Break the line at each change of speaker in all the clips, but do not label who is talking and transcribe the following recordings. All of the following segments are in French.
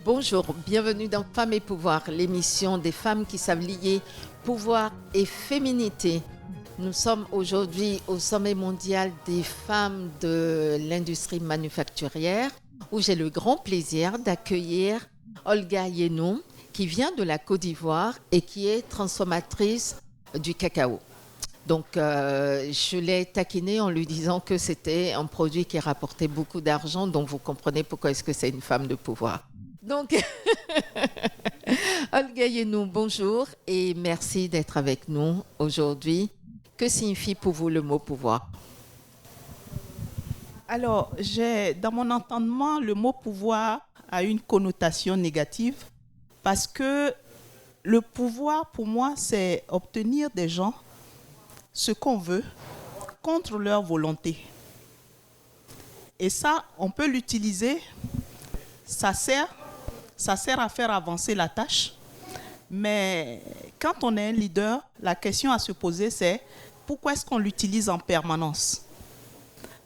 Bonjour, bienvenue dans Femmes et Pouvoir, l'émission des femmes qui savent lier pouvoir et féminité. Nous sommes aujourd'hui au sommet mondial des femmes de l'industrie manufacturière où j'ai le grand plaisir d'accueillir Olga Yenou qui vient de la Côte d'Ivoire et qui est transformatrice du cacao. Donc, je l'ai taquinée en lui disant que c'était un produit qui rapportait beaucoup d'argent, donc vous comprenez pourquoi est-ce que c'est une femme de pouvoir. Donc, Olga Yenou, bonjour et merci d'être avec nous aujourd'hui. Que signifie pour vous le mot pouvoir?
Alors, dans mon entendement, le mot pouvoir a une connotation négative parce que le pouvoir, pour moi, c'est obtenir des gens ce qu'on veut contre leur volonté. Et ça, on peut l'utiliser, ça sert à faire avancer la tâche. Mais quand on est un leader, la question à se poser, c'est pourquoi est-ce qu'on l'utilise en permanence?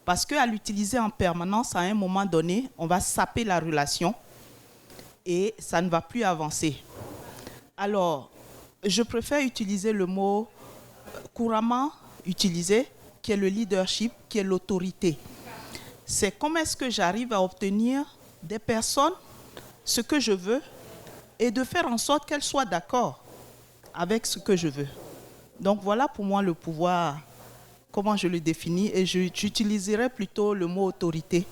Parce qu'à l'utiliser en permanence, à un moment donné, on va saper la relation et ça ne va plus avancer. Alors, je préfère utiliser le mot couramment utilisé, qui est le leadership, qui est l'autorité. C'est comment est-ce que j'arrive à obtenir des personnes ce que je veux et de faire en sorte qu'elles soient d'accord avec ce que je veux. Donc voilà pour moi le pouvoir, comment je le définis, et j'utiliserai plutôt le mot autorité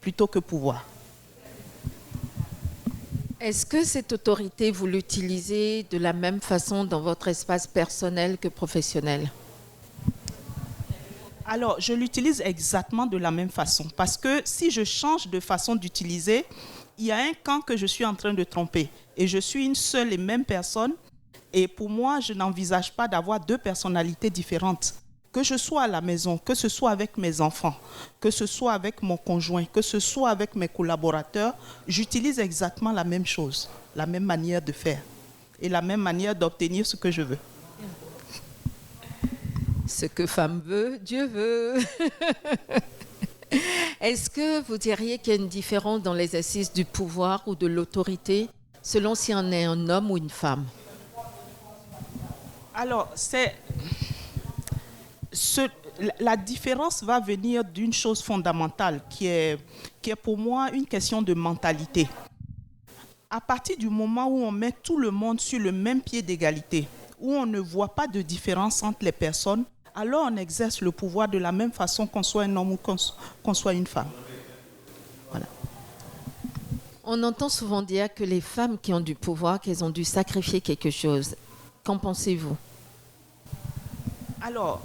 plutôt que pouvoir.
Est-ce que cette autorité, vous l'utilisez de la même façon dans votre espace personnel que professionnel?
Alors, je l'utilise exactement de la même façon parce que si je change de façon d'utiliser, il y a un camp que je suis en train de tromper et je suis une seule et même personne et pour moi, je n'envisage pas d'avoir deux personnalités différentes. Que je sois à la maison, que ce soit avec mes enfants, que ce soit avec mon conjoint, que ce soit avec mes collaborateurs, j'utilise exactement la même chose, la même manière de faire et la même manière d'obtenir ce que je veux.
Ce que femme veut, Dieu veut. Est-ce que vous diriez qu'il y a une différence dans l'exercice du pouvoir ou de l'autorité selon si on est un homme ou une femme?
Alors, la différence va venir d'une chose fondamentale qui est pour moi une question de mentalité. À partir du moment où on met tout le monde sur le même pied d'égalité, où on ne voit pas de différence entre les personnes, alors on exerce le pouvoir de la même façon qu'on soit un homme ou qu'on soit une femme. Voilà.
On entend souvent dire que les femmes qui ont du pouvoir, qu'elles ont dû sacrifier quelque chose. Qu'en pensez-vous?
Alors,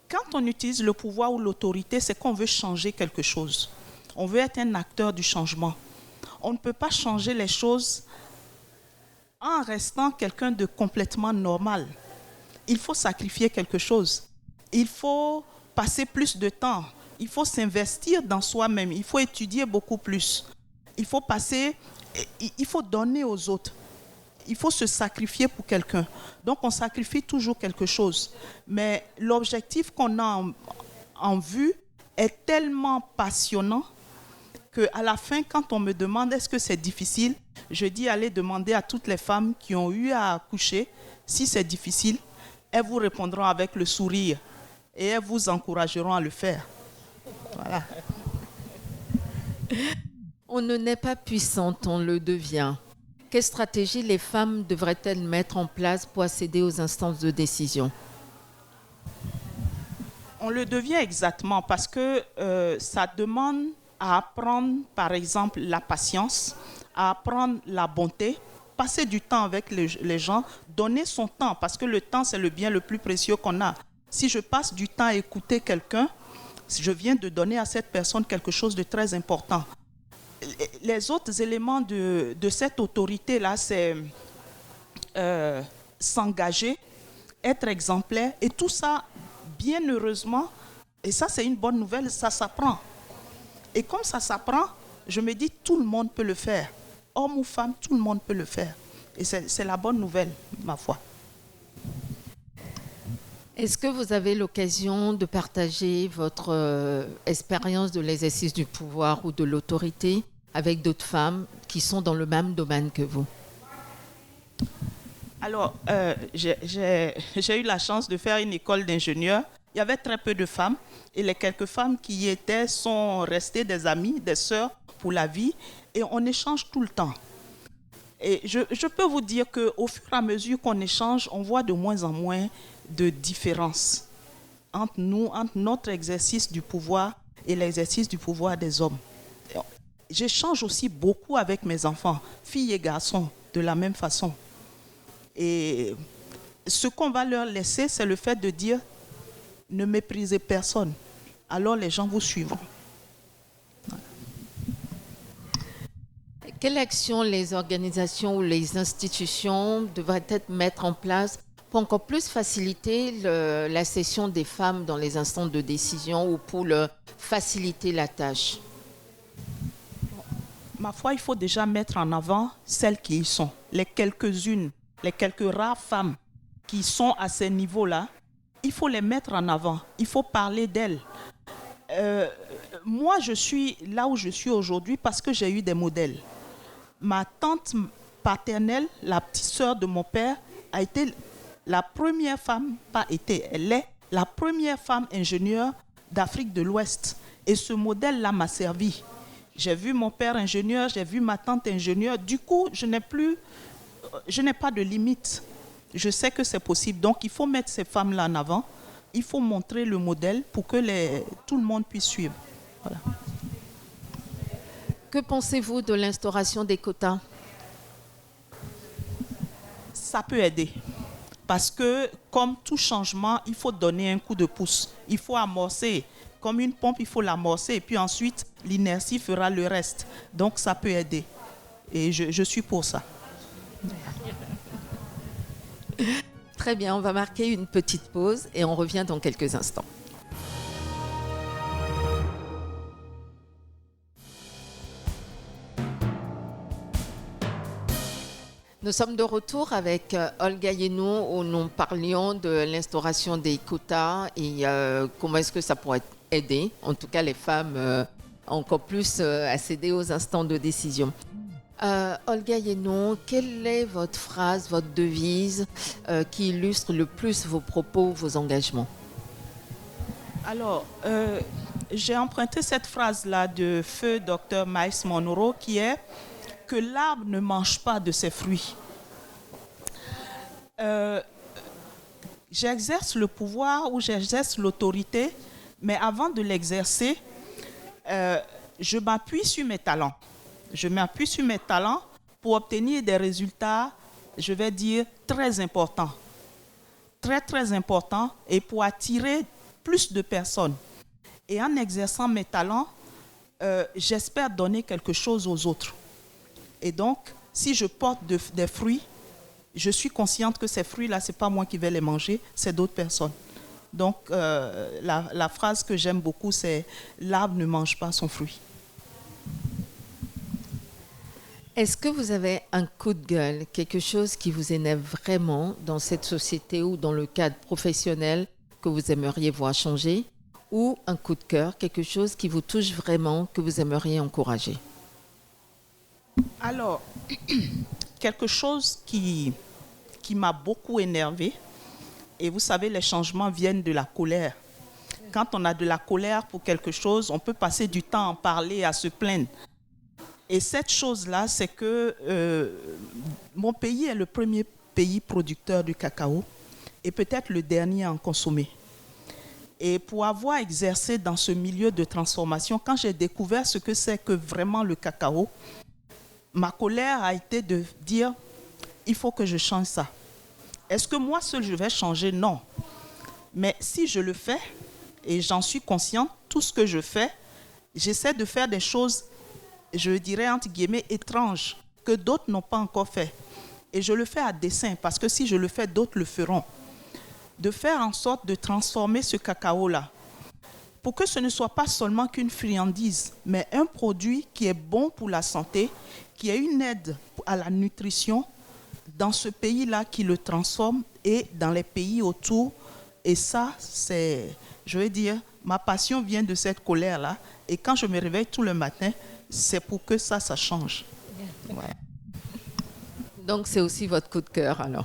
quand on utilise le pouvoir ou l'autorité, c'est qu'on veut changer quelque chose. On veut être un acteur du changement. On ne peut pas changer les choses en restant quelqu'un de complètement normal. Il faut sacrifier quelque chose. Il faut passer plus de temps. Il faut s'investir dans soi-même. Il faut étudier beaucoup plus. Il faut donner aux autres. Il faut se sacrifier pour quelqu'un. Donc, on sacrifie toujours quelque chose. Mais l'objectif qu'on a en vue est tellement passionnant qu'à la fin, quand on me demande est-ce que c'est difficile, je dis allez demander à toutes les femmes qui ont eu à accoucher si c'est difficile. Elles vous répondront avec le sourire et elles vous encourageront à le faire. Voilà.
On ne naît pas puissante, on le devient. Quelle stratégie les femmes devraient-elles mettre en place pour accéder aux instances de décision?
On le devient exactement parce que ça demande à apprendre, par exemple, la patience, à apprendre la bonté, passer du temps avec les gens, donner son temps, parce que le temps, c'est le bien le plus précieux qu'on a. Si je passe du temps à écouter quelqu'un, je viens de donner à cette personne quelque chose de très important. Les autres éléments de cette autorité-là, c'est s'engager, être exemplaire, et tout ça, bien heureusement, et ça c'est une bonne nouvelle, ça s'apprend. Et comme ça s'apprend, je me dis tout le monde peut le faire. Homme ou femme, tout le monde peut le faire. Et c'est la bonne nouvelle, ma foi.
Est-ce que vous avez l'occasion de partager votre expérience de l'exercice du pouvoir ou de l'autorité avec d'autres femmes qui sont dans le même domaine que vous?
Alors, j'ai eu la chance de faire une école d'ingénieur. Il y avait très peu de femmes et les quelques femmes qui y étaient sont restées des amies, des sœurs pour la vie et on échange tout le temps. Et je peux vous dire qu'au fur et à mesure qu'on échange, on voit de moins en moins de différence entre nous, entre notre exercice du pouvoir et l'exercice du pouvoir des hommes. J'échange aussi beaucoup avec mes enfants, filles et garçons, de la même façon. Et ce qu'on va leur laisser, c'est le fait de dire ne méprisez personne. Alors les gens vous suivront. Voilà.
Quelle action les organisations ou les institutions devraient mettre en place pour encore plus faciliter la session des femmes dans les instances de décision ou pour faciliter la tâche?
Ma foi, il faut déjà mettre en avant celles qui y sont, les quelques-unes, les quelques rares femmes qui sont à ces niveaux-là. Il faut les mettre en avant, il faut parler d'elles. Moi, je suis là où je suis aujourd'hui parce que j'ai eu des modèles. Ma tante paternelle, la petite sœur de mon père, a été la première femme, elle est la première femme ingénieure d'Afrique de l'Ouest. Et ce modèle-là m'a servi. J'ai vu mon père ingénieur, j'ai vu ma tante ingénieure. Du coup, je n'ai pas de limite. Je sais que c'est possible. Donc, il faut mettre ces femmes-là en avant. Il faut montrer le modèle pour que tout le monde puisse suivre. Voilà.
Que pensez-vous de l'instauration des quotas?
Ça peut aider. Parce que, comme tout changement, il faut donner un coup de pouce. Il faut amorcer. Comme une pompe, il faut l'amorcer. Et puis ensuite, l'inertie fera le reste. Donc, ça peut aider. Et je suis pour ça.
Très bien, on va marquer une petite pause et on revient dans quelques instants. Nous sommes de retour avec Olga Yenou où nous parlions de l'instauration des quotas et comment est-ce que ça pourrait aider, en tout cas les femmes encore plus à céder aux instants de décision. Olga Yenou, quelle est votre phrase, votre devise qui illustre le plus vos propos, vos engagements?
Alors, j'ai emprunté cette phrase-là de feu Dr Miles Monroe qui est que l'arbre ne mange pas de ses fruits. J'exerce le pouvoir ou j'exerce l'autorité, mais avant de l'exercer, je m'appuie sur mes talents. Je m'appuie sur mes talents pour obtenir des résultats, je vais dire, très importants. Très, très importants et pour attirer plus de personnes. Et en exerçant mes talents, j'espère donner quelque chose aux autres. Et donc, si je porte des fruits, je suis consciente que ces fruits-là, ce n'est pas moi qui vais les manger, c'est d'autres personnes. Donc, la phrase que j'aime beaucoup, c'est « l'arbre ne mange pas son fruit ».
Est-ce que vous avez un coup de gueule, quelque chose qui vous énerve vraiment dans cette société ou dans le cadre professionnel que vous aimeriez voir changer, ou un coup de cœur, quelque chose qui vous touche vraiment, que vous aimeriez encourager?
Alors, quelque chose qui m'a beaucoup énervée, et vous savez, les changements viennent de la colère. Quand on a de la colère pour quelque chose, on peut passer du temps à en parler, à se plaindre. Et cette chose-là, c'est que mon pays est le premier pays producteur du cacao et peut-être le dernier à en consommer. Et pour avoir exercé dans ce milieu de transformation, quand j'ai découvert ce que c'est que vraiment le cacao, ma colère a été de dire, il faut que je change ça. Est-ce que moi seul je vais changer? Non. Mais si je le fais, et j'en suis consciente, tout ce que je fais, j'essaie de faire des choses, je dirais entre guillemets, étranges, que d'autres n'ont pas encore fait. Et je le fais à dessein, parce que si je le fais, d'autres le feront. De faire en sorte de transformer ce cacao-là, pour que ce ne soit pas seulement qu'une friandise, mais un produit qui est bon pour la santé, qui est une aide à la nutrition dans ce pays-là qui le transforme et dans les pays autour. Et ça, c'est, je veux dire, ma passion vient de cette colère-là. Et quand je me réveille tout le matin, c'est pour que ça change. Ouais.
Donc, c'est aussi votre coup de cœur, alors.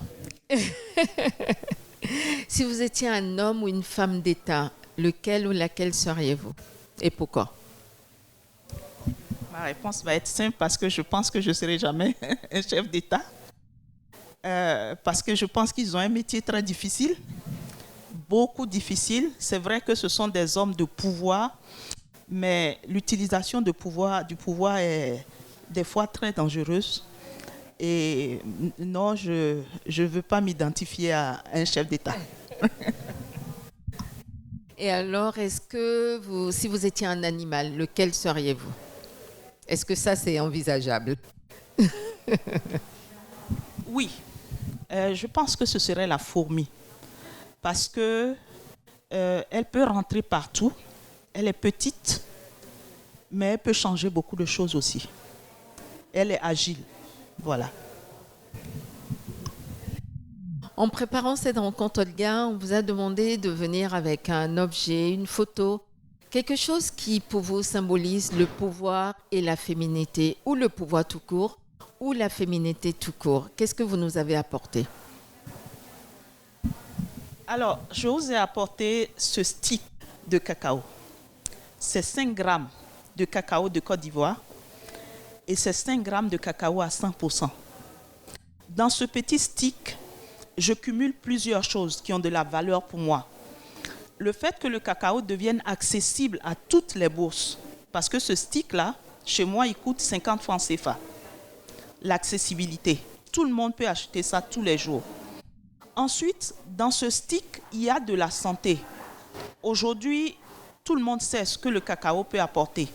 Si vous étiez un homme ou une femme d'État, lequel ou laquelle seriez-vous? Et pourquoi?
Ma réponse va être simple parce que je pense que je ne serai jamais un chef d'État. Parce que je pense qu'ils ont un métier très difficile, beaucoup difficile. C'est vrai que ce sont des hommes de pouvoir, mais l'utilisation du pouvoir est des fois très dangereuse. Et non, je ne veux pas m'identifier à un chef d'État.
Et alors, est-ce que si vous étiez un animal, lequel seriez-vous? Est-ce que ça, c'est envisageable?
Oui, je pense que ce serait la fourmi. Parce que elle peut rentrer partout. Elle est petite, mais elle peut changer beaucoup de choses aussi. Elle est agile. Voilà.
En préparant cette rencontre, Olga, on vous a demandé de venir avec un objet, une photo, quelque chose qui pour vous symbolise le pouvoir et la féminité, ou le pouvoir tout court, ou la féminité tout court. Qu'est-ce que vous nous avez apporté?
Alors, je vous ai apporté ce stick de cacao. C'est 5 grammes de cacao de Côte d'Ivoire et c'est 5 grammes de cacao à 100%. Dans ce petit stick, je cumule plusieurs choses qui ont de la valeur pour moi. Le fait que le cacao devienne accessible à toutes les bourses, parce que ce stick-là, chez moi, il coûte 50 francs CFA. L'accessibilité. Tout le monde peut acheter ça tous les jours. Ensuite, dans ce stick, il y a de la santé. Aujourd'hui, tout le monde sait ce que le cacao peut apporter.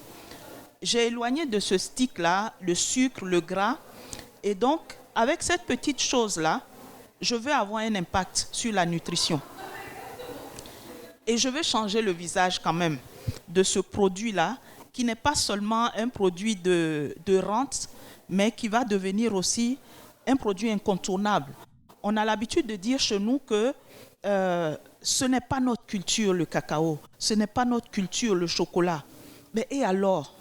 J'ai éloigné de ce stick-là le sucre, le gras. Et donc, avec cette petite chose-là, je veux avoir un impact sur la nutrition. Et je veux changer le visage quand même de ce produit-là, qui n'est pas seulement un produit de rente, mais qui va devenir aussi un produit incontournable. On a l'habitude de dire chez nous que ce n'est pas notre culture le cacao, ce n'est pas notre culture le chocolat. Mais et alors?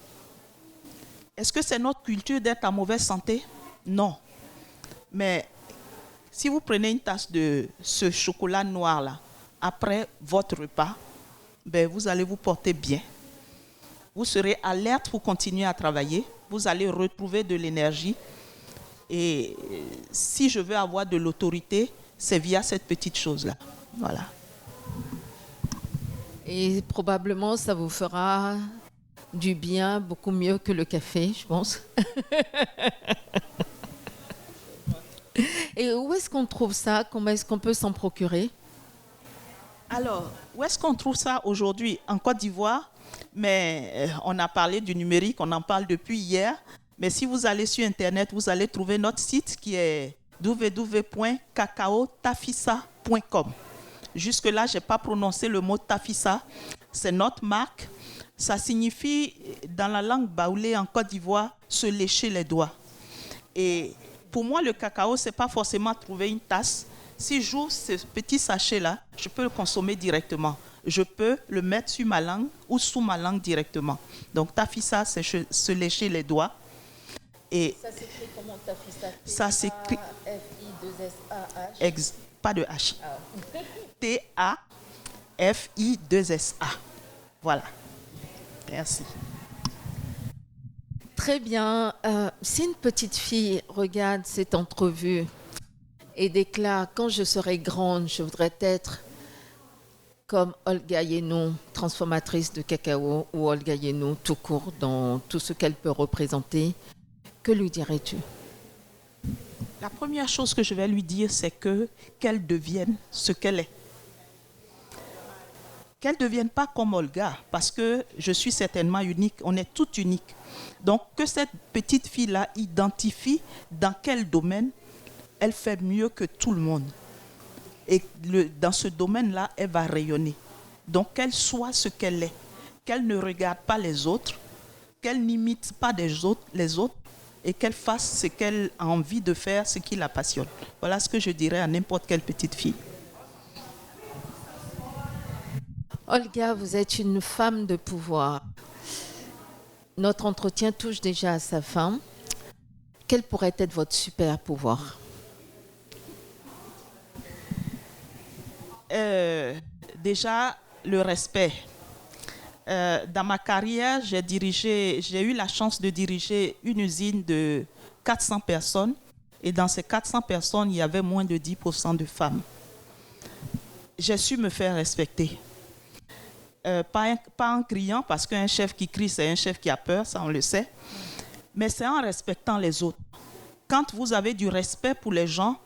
Est-ce que c'est notre culture d'être en mauvaise santé? Non. Mais si vous prenez une tasse de ce chocolat noir-là, après votre repas, ben vous allez vous porter bien. Vous serez alerte pour continuer à travailler. Vous allez retrouver de l'énergie. Et si je veux avoir de l'autorité, c'est via cette petite chose-là. Voilà.
Et probablement, ça vous fera du bien, beaucoup mieux que le café, je pense. Et où est-ce qu'on trouve ça? Comment est-ce qu'on peut s'en procurer?
Alors, où est-ce qu'on trouve ça aujourd'hui? En Côte d'Ivoire, mais on a parlé du numérique, on en parle depuis hier. Mais si vous allez sur Internet, vous allez trouver notre site qui est www.cacaotafissa.com. Jusque-là, je n'ai pas prononcé le mot tafissa. C'est notre marque. Ça signifie, dans la langue baoulé en Côte d'Ivoire, se lécher les doigts. Et pour moi, le cacao, ce n'est pas forcément trouver une tasse. Si j'ouvre ce petit sachet-là, je peux le consommer directement. Je peux le mettre sur ma langue ou sous ma langue directement. Donc, tafissa, c'est se lécher les doigts. Et
ça s'écrit comment tafissa?
Ça s'écrit
F-I-2-S-A-H.
Pas de H.
Ah.
T-A-F-I-2-S-A. Voilà. Merci.
Très bien. Si une petite fille regarde cette entrevue et déclare « Quand je serai grande, je voudrais être comme Olga Yenou, transformatrice de cacao, ou Olga Yenou tout court dans tout ce qu'elle peut représenter », que lui dirais-tu?
La première chose que je vais lui dire, c'est qu'elle devienne ce qu'elle est. Qu'elle ne devienne pas comme Olga, parce que je suis certainement unique, on est toutes uniques. Donc que cette petite fille-là identifie dans quel domaine elle fait mieux que tout le monde. Et dans ce domaine-là, elle va rayonner. Donc qu'elle soit ce qu'elle est, qu'elle ne regarde pas les autres, qu'elle n'imite pas les autres, et qu'elle fasse ce qu'elle a envie de faire, ce qui la passionne. Voilà ce que je dirais à n'importe quelle petite fille.
Olga, vous êtes une femme de pouvoir. Notre entretien touche déjà à sa fin. quel pourrait être votre super pouvoir?
Déjà, le respect. Dans ma carrière, j'ai eu la chance de diriger une usine de 400 personnes. Et dans ces 400 personnes, il y avait moins de 10% de femmes. J'ai su me faire respecter. Pas en criant, parce qu'un chef qui crie, c'est un chef qui a peur, ça on le sait. Mais c'est en respectant les autres. Quand vous avez du respect pour les gens,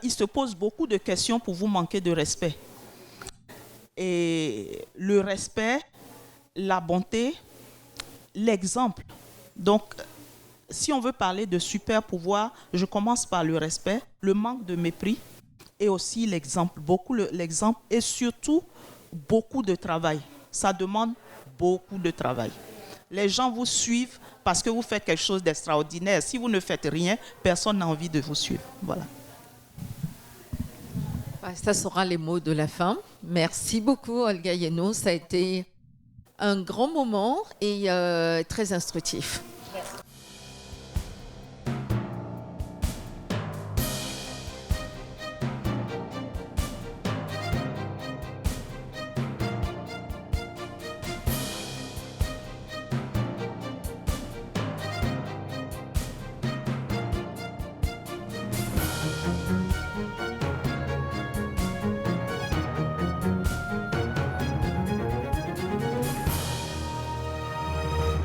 ils se posent beaucoup de questions pour vous manquer de respect. Et le respect, la bonté, l'exemple. Donc, si on veut parler de super pouvoir, je commence par le respect, le manque de mépris et aussi l'exemple. Beaucoup l'exemple et surtout beaucoup de travail. Ça demande beaucoup de travail. Les gens vous suivent parce que vous faites quelque chose d'extraordinaire. Si vous ne faites rien, personne n'a envie de vous suivre. Voilà.
Ça sera les mots de la fin. Merci beaucoup, Olga Yeno. Ça a été un grand moment et très instructif.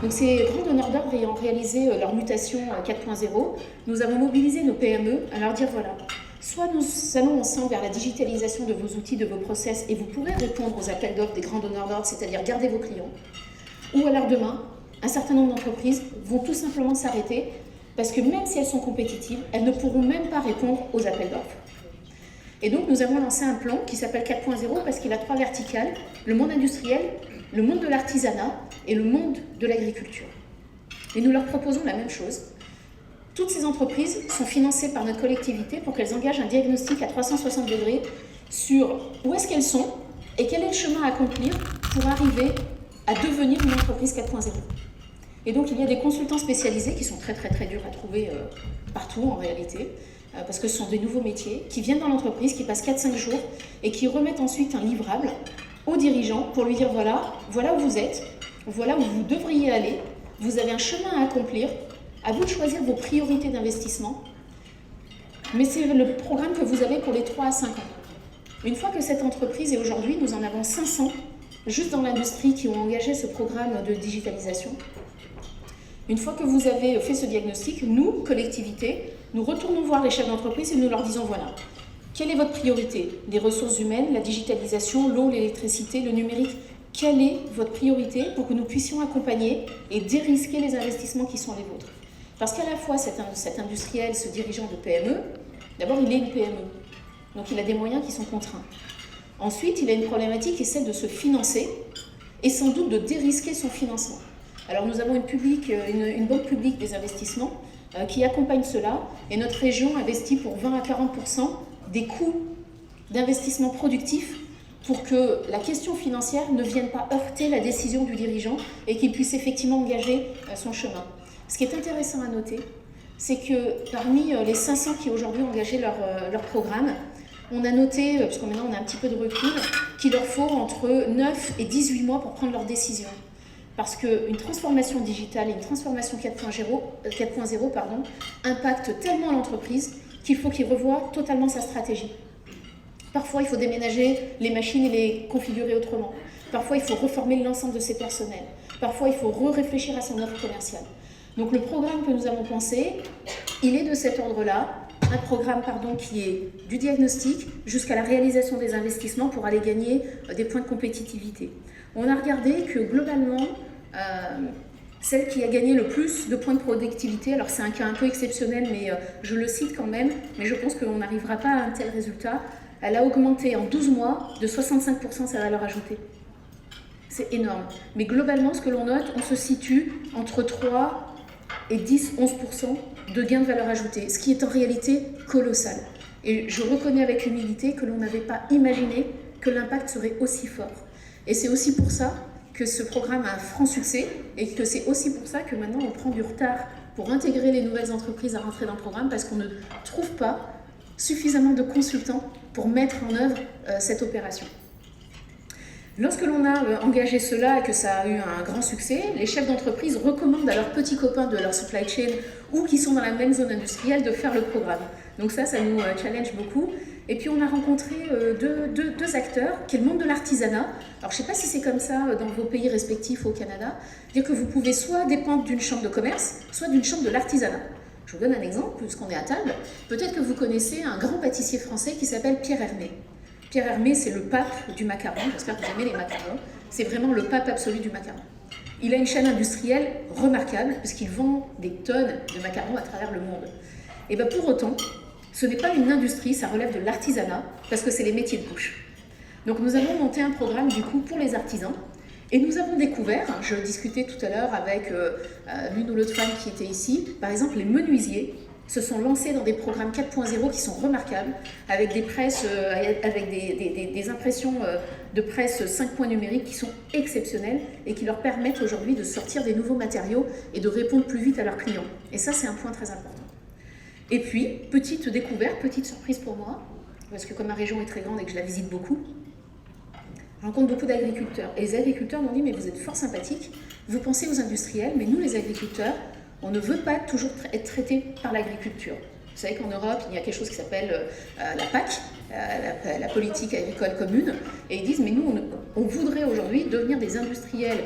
Donc ces grands donneurs d'ordre ayant réalisé leur mutation 4.0, nous avons mobilisé nos PME à leur dire voilà, soit nous allons ensemble vers la digitalisation de vos outils, de vos process, et vous pourrez répondre aux appels d'offres des grands donneurs d'ordre, c'est-à-dire garder vos clients, ou alors demain, un certain nombre d'entreprises vont tout simplement s'arrêter parce que même si elles sont compétitives, elles ne pourront même pas répondre aux appels d'offres. Et donc nous avons lancé un plan qui s'appelle 4.0 parce qu'il a 3 verticales, le monde industriel, le monde de l'artisanat et le monde de l'agriculture. Et nous leur proposons la même chose. Toutes ces entreprises sont financées par notre collectivité pour qu'elles engagent un diagnostic à 360 degrés sur où est-ce qu'elles sont et quel est le chemin à accomplir pour arriver à devenir une entreprise 4.0. Et donc il y a des consultants spécialisés qui sont très durs à trouver partout en réalité, parce que ce sont des nouveaux métiers, qui viennent dans l'entreprise, qui passent 4-5 jours et qui remettent ensuite un livrable au dirigeant pour lui dire voilà où vous êtes, voilà où vous devriez aller, vous avez un chemin à accomplir, à vous de choisir vos priorités d'investissement, mais c'est le programme que vous avez pour les 3 à 5 ans. Une fois que cette entreprise, et aujourd'hui nous en avons 500 juste dans l'industrie qui ont engagé ce programme de digitalisation, une fois que vous avez fait ce diagnostic, nous, collectivité, nous retournons voir les chefs d'entreprise et nous leur disons voilà, quelle est votre priorité? Les ressources humaines, la digitalisation, l'eau, l'électricité, le numérique. Quelle est votre priorité pour que nous puissions accompagner et dérisquer les investissements qui sont les vôtres? Parce qu'à la fois, cet industriel, ce dirigeant de PME, d'abord, il est une PME. Donc, il a des moyens qui sont contraints. Ensuite, il a une problématique qui est celle de se financer et sans doute de dérisquer son financement. Alors, nous avons une banque publique des investissements qui accompagne cela et notre région investit pour 20 à 40% des coûts d'investissement productif pour que la question financière ne vienne pas heurter la décision du dirigeant et qu'il puisse effectivement engager son chemin. Ce qui est intéressant à noter, c'est que parmi les 500 qui aujourd'hui ont engagé leur programme, on a noté, parce que maintenant on a un petit peu de recul, qu'il leur faut entre 9 et 18 mois pour prendre leur décision. Parce qu'une transformation digitale et une transformation 4.0 impactent tellement l'entreprise qu'il faut qu'il revoie totalement sa stratégie. Parfois, il faut déménager les machines et les configurer autrement. Parfois, il faut reformer l'ensemble de ses personnels. Parfois, il faut réfléchir à son offre commerciale. Donc, le programme que nous avons pensé, il est de cet ordre-là. Un programme qui est du diagnostic jusqu'à la réalisation des investissements pour aller gagner des points de compétitivité. On a regardé que globalement, celle qui a gagné le plus de points de productivité, alors c'est un cas un peu exceptionnel, mais je le cite quand même, mais je pense qu'on n'arrivera pas à un tel résultat, elle a augmenté en 12 mois de 65% sa valeur ajoutée. C'est énorme. Mais globalement, ce que l'on note, on se situe entre 3 et 10-11% de gains de valeur ajoutée, ce qui est en réalité colossal. Et je reconnais avec humilité que l'on n'avait pas imaginé que l'impact serait aussi fort. Et c'est aussi pour ça que ce programme a un franc succès et que c'est aussi pour ça que maintenant on prend du retard pour intégrer les nouvelles entreprises à rentrer dans le programme parce qu'on ne trouve pas suffisamment de consultants pour mettre en œuvre cette opération. Lorsque l'on a engagé cela et que ça a eu un grand succès, les chefs d'entreprise recommandent à leurs petits copains de leur supply chain ou qui sont dans la même zone industrielle de faire le programme. Donc ça nous challenge beaucoup. Et puis on a rencontré deux acteurs, qui est le monde de l'artisanat. Alors je ne sais pas si c'est comme ça dans vos pays respectifs au Canada, dire que vous pouvez soit dépendre d'une chambre de commerce, soit d'une chambre de l'artisanat. Je vous donne un exemple, puisqu'on est à table. Peut-être que vous connaissez un grand pâtissier français qui s'appelle Pierre Hermé. Pierre Hermé, c'est le pape du macaron. J'espère que vous aimez les macarons. C'est vraiment le pape absolu du macaron. Il a une chaîne industrielle remarquable, puisqu'il vend des tonnes de macarons à travers le monde. Et bien pour autant, ce n'est pas une industrie, ça relève de l'artisanat, parce que c'est les métiers de bouche. Donc nous avons monté un programme du coup pour les artisans, et nous avons découvert, je discutais tout à l'heure avec l'une ou l'autre femme qui était ici, par exemple les menuisiers se sont lancés dans des programmes 4.0 qui sont remarquables, avec des presses, avec des impressions de presse 5 points numériques qui sont exceptionnelles et qui leur permettent aujourd'hui de sortir des nouveaux matériaux et de répondre plus vite à leurs clients. Et ça, c'est un point très important. Et puis, petite découverte, petite surprise pour moi, parce que comme ma région est très grande et que je la visite beaucoup, je rencontre beaucoup d'agriculteurs. Et les agriculteurs m'ont dit, mais vous êtes fort sympathiques, vous pensez aux industriels, mais nous les agriculteurs, on ne veut pas toujours être traités par l'agriculture. Vous savez qu'en Europe, il y a quelque chose qui s'appelle la PAC, la politique agricole commune, et ils disent, mais nous, on voudrait aujourd'hui devenir des industriels.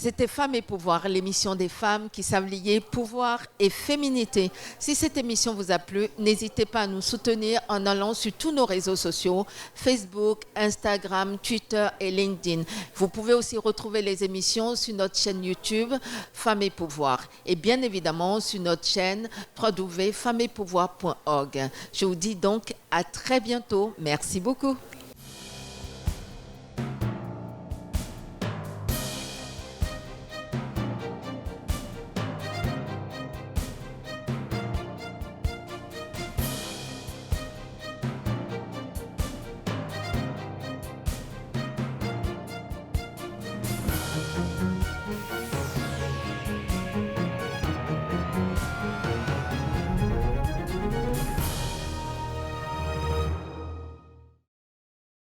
C'était Femmes et Pouvoir, l'émission des femmes qui savent lier pouvoir et féminité. Si cette émission vous a plu, n'hésitez pas à nous soutenir en allant sur tous nos réseaux sociaux, Facebook, Instagram, Twitter et LinkedIn. Vous pouvez aussi retrouver les émissions sur notre chaîne YouTube Femmes et Pouvoir et bien évidemment sur notre chaîne www.femmesetpouvoir.org. Je vous dis donc à très bientôt. Merci beaucoup.